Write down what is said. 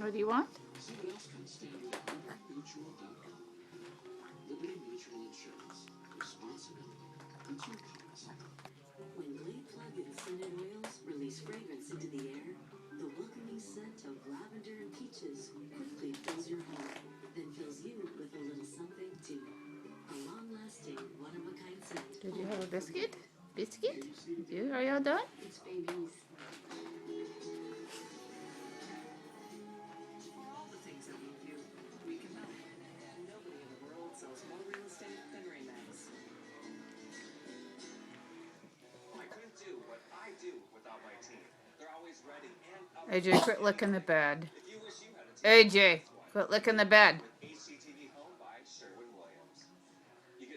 What do you want? See what else comes standard at libertymutual.com. Liberty Mutual Insurance. Responsibility. It's your policy. When Glade plug-in scented oils release fragrance into the air, the welcoming scent of lavender and peaches quickly fills your home, then fills you with a little something too. A long-lasting, one-of-a-kind scent. Did you have a biscuit? Biscuit? Are you all done? It's babies. For all the things that move you, we can help. Nobody in the world sells more real estate than Remax. I couldn't do what I do without my team. They're always ready and up. AJ, quit licking the bed. If you wish you had a team, AJ, quit licking the bed.